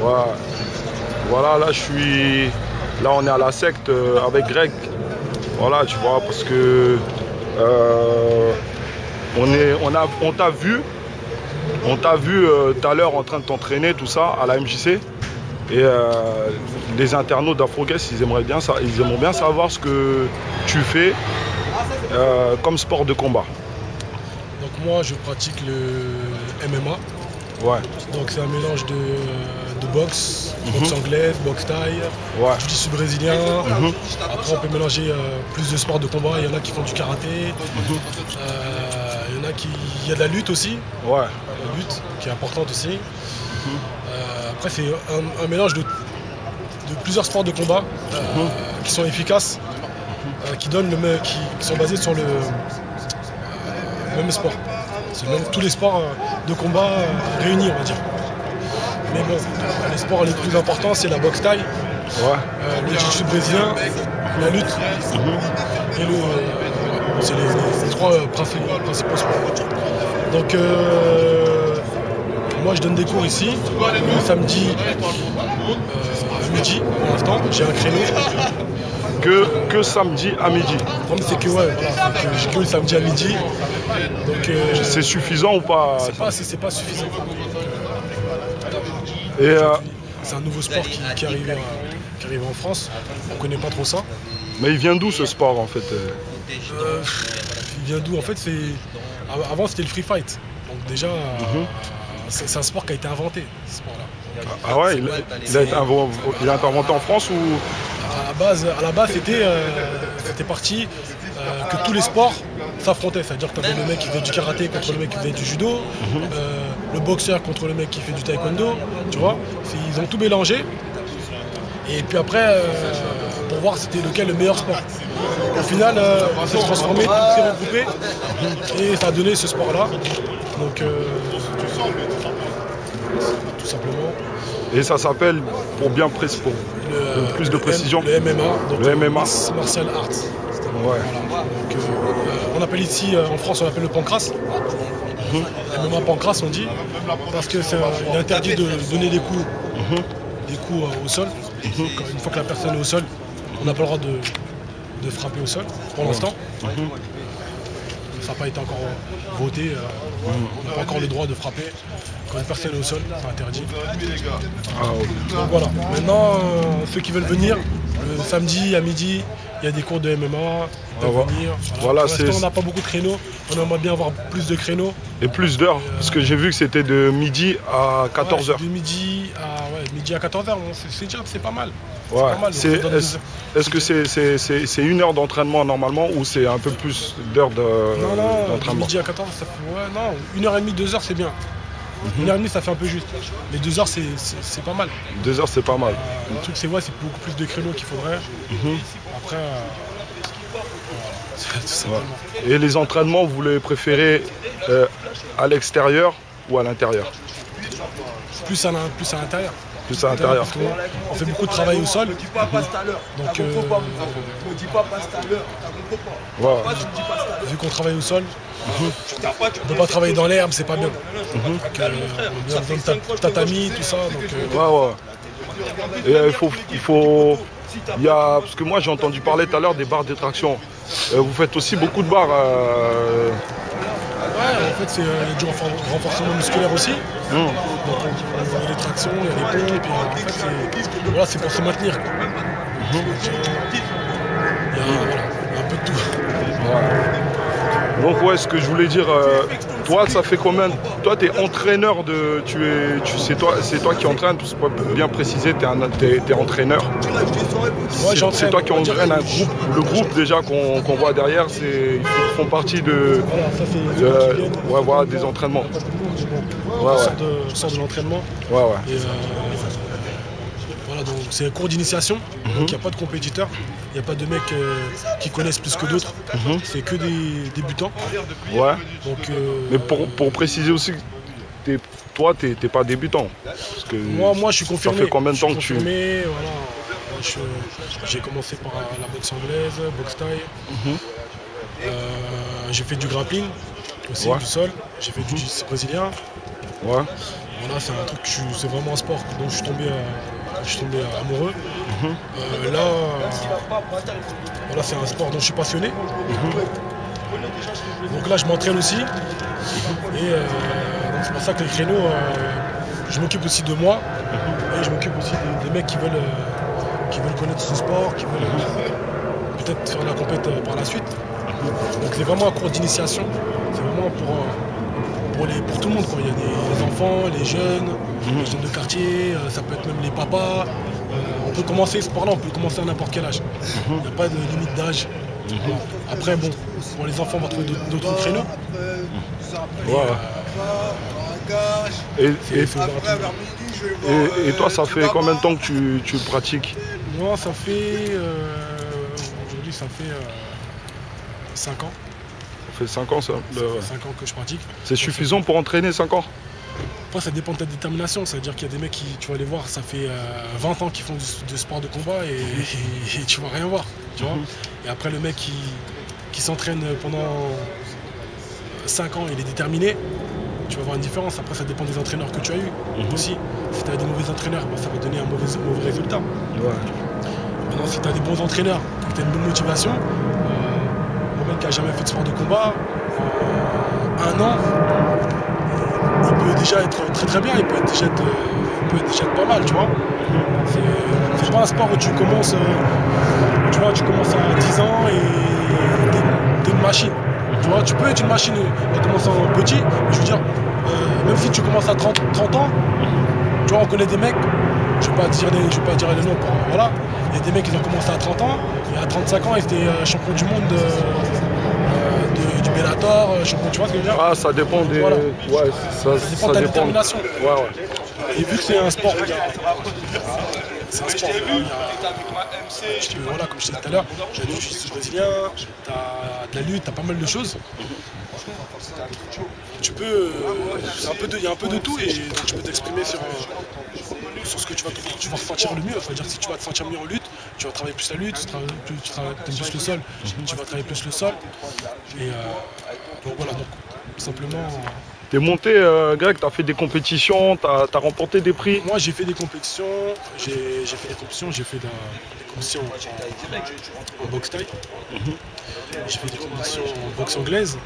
Ouais. Voilà, là, là, on est à la secte avec Greg. Voilà, tu vois, parce que on t'a vu. On t'a vu tout à l'heure en train de t'entraîner, tout ça, à la MJC. Et les internautes d'Afroguest, ils aimeraient bien savoir ce que tu fais comme sport de combat. Donc moi, je pratique le MMA. Ouais. Donc c'est un mélange de boxe, boxe anglaise, boxe thaï, jiu-jitsu brésilien. Après, on peut mélanger plus de sports de combat. Il y en a qui font du karaté. Il y en a il y a de la lutte aussi. Ouais. La lutte qui est importante aussi. Après, c'est un mélange de plusieurs sports de combat qui sont efficaces, qui sont basés sur le même sport. C'est même tous les sports de combat réunis, on va dire. Mais bon, les sports les plus importants, c'est la boxe thaï, le jiu-jitsu brésilien, la lutte et c'est les trois principaux sports. Donc, moi, je donne des cours ici, le samedi à midi, pour l'instant, j'ai un créneau. Que samedi à midi. Le problème, c'est que j'ai que le samedi à midi. Donc, c'est suffisant ou pas? C'est pas suffisant. Et c'est un nouveau sport qui arrive en France. On connaît pas trop ça. Mais il vient d'où ce sport en fait? Il vient d'où? En fait, avant c'était le free fight. Donc déjà, c'est un sport qui a été inventé, ce sport-là. Ah ouais, il a été inventé en France ou? À la base, c'était parti que tous les sports s'affrontaient. C'est-à-dire que tu avais le mec qui fait du karaté contre le mec qui fait du judo, le boxeur contre le mec qui fait du taekwondo, tu vois. Ils ont tout mélangé. Et puis après, pour voir c'était lequel le meilleur sport. Au final, ça s'est transformé, tout s'est regroupé et ça a donné ce sport-là. Donc, tout simplement. Et ça s'appelle, pour plus de précision, le MMA. Donc le MMA. Martial Arts. Ouais. Voilà. Donc, on appelle ici, en France, on appelle le pancras. MMA pancras, on dit, parce que c'est interdit de donner des coups au sol. Une fois que la personne est au sol, on n'a pas le droit de frapper au sol, pour l'instant. Ça n'a pas été encore voté. On n'a pas encore le droit de frapper. Quand une personne est au sol, c'est interdit. Donc voilà. Maintenant, ceux qui veulent venir, le samedi à midi, il y a des cours de MMA. Venir. Voilà, pour l'instant, on n'a pas beaucoup de créneaux. On aimerait bien avoir plus de créneaux. Et plus d'heures, parce que j'ai vu que c'était de midi à 14h. De midi à 14h, c'est pas mal. Ouais. Est-ce que c'est une heure d'entraînement normalement ou c'est un peu plus d'heures d'entraînement? De midi à 14h, ça fait... non, 1h30, 2h, c'est bien. 1h30, ça fait un peu juste. Mais 2h, c'est pas mal. 2h, c'est pas mal. Le truc, c'est c'est beaucoup plus de créneaux qu'il faudrait. Après, tout simplement. Et les entraînements, vous les préférez à l'extérieur ou à l'intérieur? Plus à l'intérieur. Plus à l'intérieur. On fait beaucoup de travail au sol. Donc, vu qu'on travaille au sol, on ne peut pas travailler dans l'herbe, c'est pas bien. On a besoin de tatami, tout ça. Donc, Et parce que moi j'ai entendu parler tout à l'heure des barres de traction. Vous faites aussi beaucoup de barres. Ouais, en fait, il y a du renforcement musculaire aussi. Donc, il y a des tractions, il y a des pompes. En fait, c'est pour se maintenir. Il y a un peu de tout. Donc ouais, ce que je voulais dire, toi ça fait combien? Toi tu es entraîneur c'est toi qui entraînes, pour bien préciser, tu es entraîneur. C'est toi qui entraîne un groupe. Le groupe déjà qu'on voit derrière, ils font partie des entraînements. On sort de l'entraînement. Voilà, donc c'est un cours d'initiation, donc il n'y a pas de compétiteurs, il n'y a pas de mecs qui connaissent plus que d'autres, c'est que des débutants. Ouais. Donc, mais pour préciser aussi, toi tu n'es pas débutant. Parce que moi je suis confirmé. Ça fait combien de temps que tu... J'ai commencé par la boxe anglaise, boxe thaï. J'ai fait du grappling aussi, du sol. J'ai fait du jiu-jitsu brésilien. Ouais. Voilà, c'est un truc, c'est vraiment un sport dont je suis tombé amoureux. Là, voilà, c'est un sport dont je suis passionné. Donc là, je m'entraîne aussi. Et donc c'est pour ça que les créneaux, je m'occupe aussi de moi. Et je m'occupe aussi des mecs qui veulent connaître ce sport, qui veulent peut-être faire la compète par la suite. Donc c'est vraiment un cours d'initiation. C'est vraiment pour tout le monde, quoi. Il y a des enfants, les jeunes de quartier, ça peut être même les papas. On peut commencer ce sport-là, on peut commencer à n'importe quel âge. Il n'y a pas de limite d'âge. Voilà. Après, bon, pour les enfants, on va trouver d'autres créneaux. Et toi, ça fait combien de temps que tu pratiques? Moi, ça fait... aujourd'hui, ça fait 5 ans. Ça fait 5 ans, ça? Ça fait 5 ans que je pratique. C'est suffisant pour entraîner 5 ans? Après, ça dépend de ta détermination. Ça veut dire qu'il y a des mecs qui, tu vas les voir, ça fait 20 ans qu'ils font du sport de combat et tu vas rien voir. Tu vois. Et après, le mec qui s'entraîne pendant 5 ans, il est déterminé. Tu vas voir une différence. Après, ça dépend des entraîneurs que tu as eu aussi. Si tu as des mauvais entraîneurs, bah, ça va donner un mauvais résultat. Maintenant, si tu as des bons entraîneurs, que tu as une bonne motivation, le mec qui n'a jamais fait de sport de combat, 1 an, il peut déjà être très très bien, il peut déjà être pas mal, tu vois. C'est pas un sport où tu commences, tu vois, tu commences à 10 ans et t'es une machine. Tu vois, tu peux être une machine en commençant petit, mais je veux dire, même si tu commences à 30 ans, tu vois, on connaît des mecs, je vais pas dire les noms, voilà. Il y a des mecs qui ont commencé à 30 ans, et à 35 ans, ils étaient champions du monde du Bellator, champion, tu vois ce que je veux dire? Ah, ça dépend des... Voilà. Ouais, Ça dépend de ta détermination. Ouais. Et vu que c'est un sport, voilà, comme je disais tout à l'heure, il y a du jiu-jitsu brésilien, tu as de la lutte, tu as pas mal de choses. Tu peux, il y a un peu de tout et donc tu peux t'exprimer sur ce que tu vas ressentir le mieux. C'est-à-dire que si tu vas te sentir mieux en lutte, tu vas travailler plus la lutte, tu aimes plus le sol, tu vas travailler plus le sol. Et donc voilà, donc simplement... T'es monté, Greg, t'as fait des compétitions, t'as remporté des prix? Moi j'ai fait des compétitions, j'ai fait des compétitions en boxe thaï, j'ai fait des compétitions en boxe anglaise,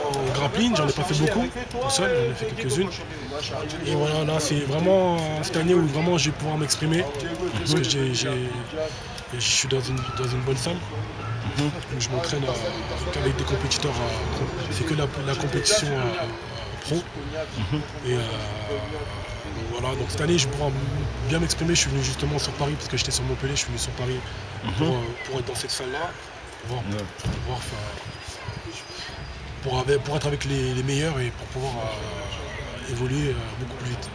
en grappling, j'en ai pas fait beaucoup, tout seul, j'en ai fait quelques-unes. Et voilà, là c'est vraiment cette année où vraiment je vais pouvoir m'exprimer, parce que je suis dans une bonne salle. Je m'entraîne avec des compétiteurs, c'est que la compétition pro. Et donc voilà, donc cette année je pourrai bien m'exprimer. Je suis venu justement sur Paris parce que j'étais sur Montpellier, je suis venu sur Paris pour être dans cette salle-là, pour être avec les meilleurs et pour pouvoir évoluer beaucoup plus vite.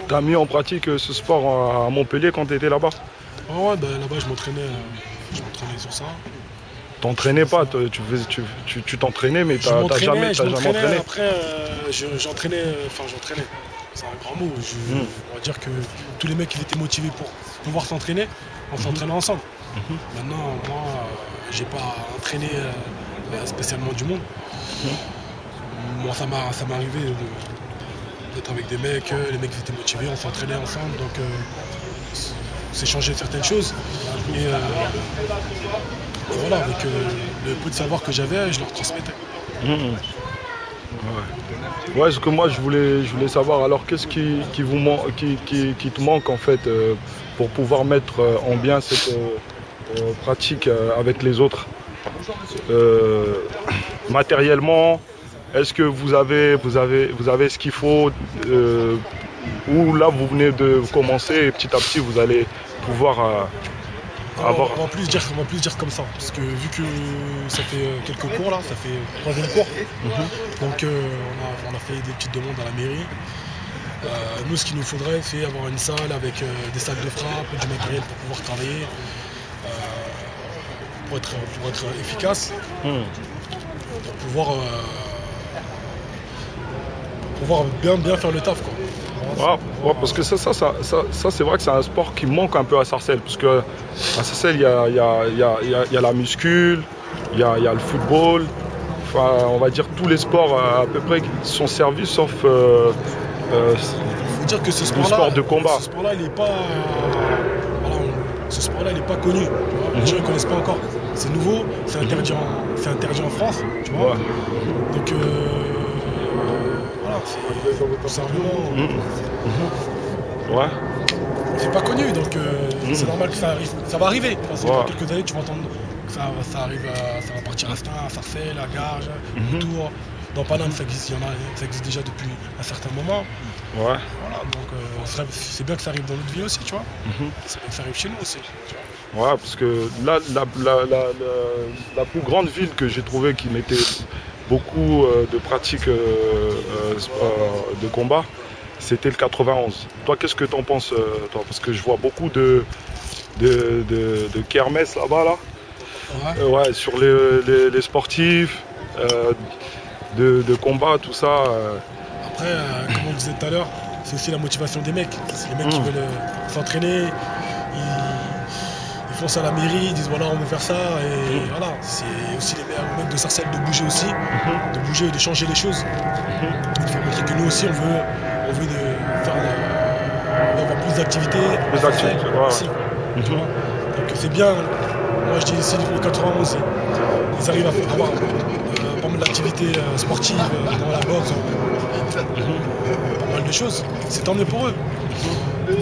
T'as mis en pratique ce sport à Montpellier quand tu étais là-bas? Ouais, bah, là-bas je m'entraînais sur ça. T'entraînais pas, tu t'entraînais mais t'as jamais entraîné? Après j'entraînais, c'est un grand mot. On va dire que tous les mecs ils étaient motivés pour pouvoir s'entraîner, on s'entraînait ensemble. Maintenant, moi, j'ai pas entraîné spécialement du monde. Moi ça m'est arrivé d'être avec des mecs, les mecs ils étaient motivés, on s'entraînait ensemble, donc s'échanger certaines choses. Et voilà, avec le peu de savoir que j'avais, je leur transmettais. Ouais, parce que moi je voulais savoir, alors qu'est-ce qui te manque en fait pour pouvoir mettre en bien cette pratique avec les autres matériellement? Est-ce que vous avez ce qu'il faut ou là vous venez de commencer et petit à petit vous allez pouvoir avoir... On va plus dire comme ça, parce que vu que ça fait quelques cours là, ça fait 3e cours, donc on a fait des petites demandes à la mairie. Nous ce qu'il nous faudrait c'est avoir une salle avec des salles de frappe, du matériel pour pouvoir travailler, pour être efficace, pour pouvoir bien faire le taf, quoi. Ouais, parce que ça c'est vrai que c'est un sport qui manque un peu à Sarcelles, parce que à Sarcelles il y a la muscule, il y a le football, enfin, on va dire tous les sports à peu près qui sont servis, sauf faut dire que ce le sport de combat. Ce sport-là, il n'est pas, voilà, ce sport-là, il n'est pas connu. Les gens ne connaissent pas encore. C'est nouveau, c'est interdit en France, tu vois. Ouais. Donc voilà, c'est simplement. Ouais. C'est pas connu, donc c'est normal que ça arrive. Ça va arriver. Parce que dans quelques années, tu vas entendre que ça arrive, ça va partir à Stein, à Sarcelles, à Garges, autour. Dans Paname, ça existe déjà depuis un certain moment. Ouais. Voilà, donc c'est bien que ça arrive dans notre vie aussi, tu vois. C'est bien que ça arrive chez nous aussi. Tu vois. Ouais, parce que là, la plus grande ville que j'ai trouvée qui mettait beaucoup de pratiques de combat, c'était le 91. Toi, qu'est-ce que tu en penses, toi? Parce que je vois beaucoup de kermesse là-bas, là. Ouais. Ouais, sur les sportifs, de combat, tout ça. Après, comme on disait tout à l'heure, c'est aussi la motivation des mecs. C'est les mecs qui veulent s'entraîner, ils font ça à la mairie, ils disent voilà, on veut faire ça. Et voilà, c'est aussi les mecs de Sarcelles de bouger aussi, de bouger et de changer les choses. Il faut montrer que nous aussi, on veut avoir plus d'activités. Plus d'activités, aussi, tu vois. Donc c'est bien, moi je dis ici, le 91, ils arrivent à avoir pas mal d'activités sportives dans la boxe, pas mal de choses. C'est tant mieux pour eux.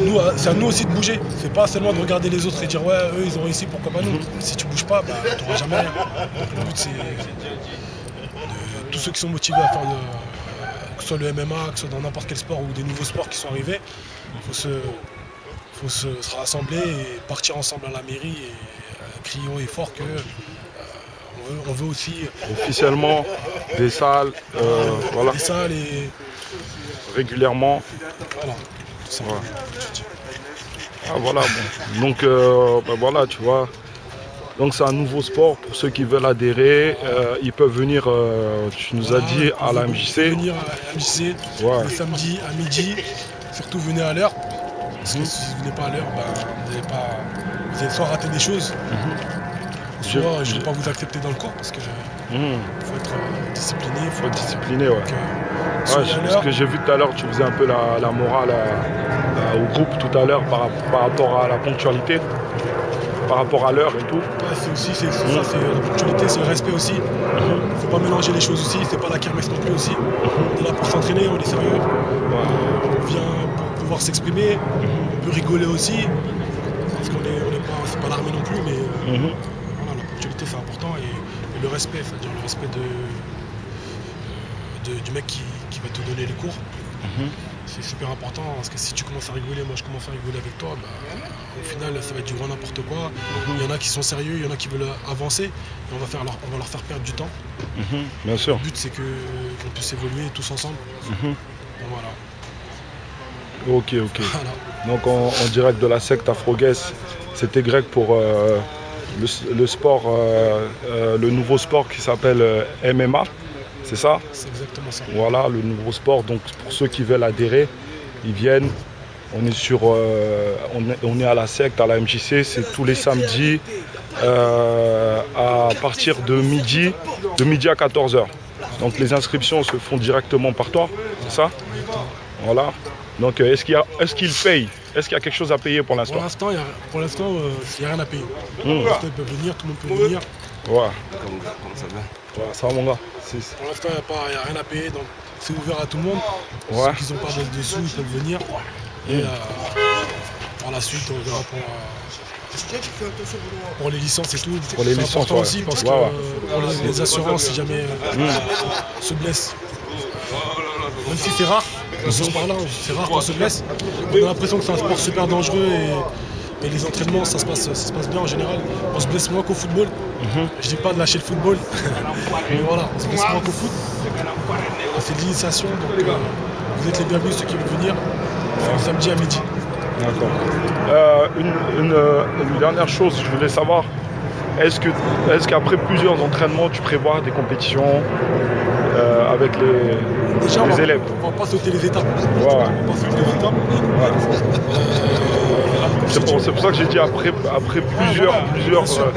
Nous, c'est à nous aussi de bouger. C'est pas seulement de regarder les autres et dire ouais, eux ils ont réussi, pourquoi pas nous. Si tu bouges pas, tu n'auras jamais rien. Donc le but c'est tous ceux qui sont motivés à faire que ce soit le MMA, que ce soit dans n'importe quel sport ou des nouveaux sports qui sont arrivés, il faut se rassembler et partir ensemble à la mairie et crier haut et fort que on veut aussi officiellement des salles, voilà. Des salles et régulièrement. Voilà. Ça. Ouais. Ah voilà, bon. Donc voilà, tu vois. Donc c'est un nouveau sport pour ceux qui veulent adhérer. Ils peuvent venir, tu nous as dit, à la MJC. Venir à la MJC le samedi à midi. Surtout venez à l'heure. Parce que si vous venez pas à l'heure, vous allez soit rater des choses, soit je ne vais pas vous accepter dans le cours parce que faut être discipliné. Faut être discipliné, ouais. Ce que j'ai vu tout à l'heure, tu faisais un peu la morale au groupe tout à l'heure par rapport à la ponctualité, par rapport à l'heure et tout. Ouais, c'est aussi ça, c'est la ponctualité, c'est le respect aussi. Faut pas mélanger les choses aussi, c'est pas la kermesse non plus aussi. On est là pour s'entraîner, on est sérieux. On vient pour pouvoir s'exprimer, on peut rigoler aussi, parce qu'on c'est pas l'armée non plus, mais voilà, la ponctualité c'est important et le respect, c'est-à-dire le respect du mec qui va te donner les cours. C'est super important parce que si tu commences à rigoler, moi je commence à rigoler avec toi, au final ça va être du grand n'importe quoi. Il y en a qui sont sérieux, il y en a qui veulent avancer et on va leur faire perdre du temps. Bien sûr. Le but c'est qu'on puisse évoluer tous ensemble. Donc voilà. Ok. Voilà. Donc en direct de la secte Afro-Guest, c'était Greg pour le sport, le nouveau sport qui s'appelle MMA. C'est ça? C'est exactement ça. Voilà, le nouveau sport. Donc pour ceux qui veulent adhérer, ils viennent. On est à la secte, à la MJC, c'est tous les samedis à partir de midi à 14h. Donc les inscriptions se font directement par toi, c'est ça? Voilà. Donc est-ce qu'il paye? Est-ce qu'il y a quelque chose à payer pour l'instant? Pour l'instant, il n'y a rien à payer. Ils peuvent venir, tout le monde peut venir. Ouais. Comment ça va? Ouais, ça va mon gars. Pour l'instant, il n'y a rien à payer, donc c'est ouvert à tout le monde. Ouais. Ceux qui n'ont pas de sous, ils peuvent venir. Et par la suite, on verra pour les licences et tout. Pour les licences, important aussi parce que pour les assurances, si jamais on se blesse, même si c'est rare, ce sport-là, c'est rare qu'on se blesse. On a l'impression que c'est un sport super dangereux et les entraînements, ça se passe bien en général. On se blesse moins qu'au football. Je dis pas de lâcher le football, mais voilà, on se blesse moins qu'au foot. C'est de l'initiation, donc vous êtes les bienvenus ceux qui veulent venir. C'est le samedi à midi. D'accord. Une dernière chose, je voulais savoir, Est-ce qu'après plusieurs entraînements, tu prévois des compétitions avec les élèves? On va pas sauter les étapes. Ouais. On va pas sauter les étapes. C'est pour ça que j'ai dit après plusieurs. Bien sûr.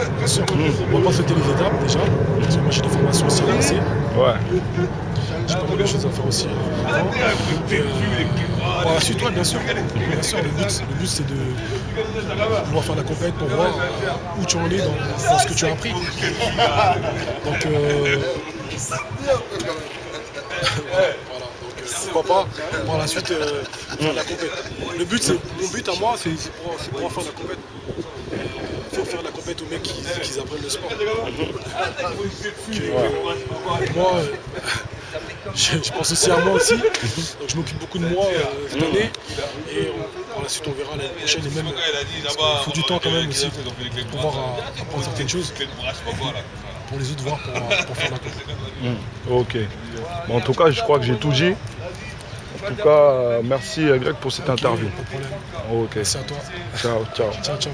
On va pas sauter les étapes déjà. Parce que moi j'ai des formations aussi avancées. Ouais. J'ai pas mal de choses à faire aussi. Par la suite, ouais, bien sûr. Bien sûr, le but c'est de pouvoir faire la compète pour voir où tu en es dans ce que tu as appris. Donc, voilà. Donc pourquoi pas par la suite faire la compète. Mon but à moi, c'est pouvoir faire la compète. Faire la compète aux mecs qui apprennent le sport. Moi, je pense aussi à moi aussi. Donc je m'occupe beaucoup de moi cette année. Et par la suite, on verra l'année prochaine. Et même, il faut du temps quand même aussi pour pouvoir apprendre certaines choses. Pour les autres voir pour faire la compète. Ok. Bon, en tout cas, je crois que j'ai tout dit. En tout cas, merci Greg pour cette interview. Pas de problème. Ok. Merci à toi. Ciao. Ciao.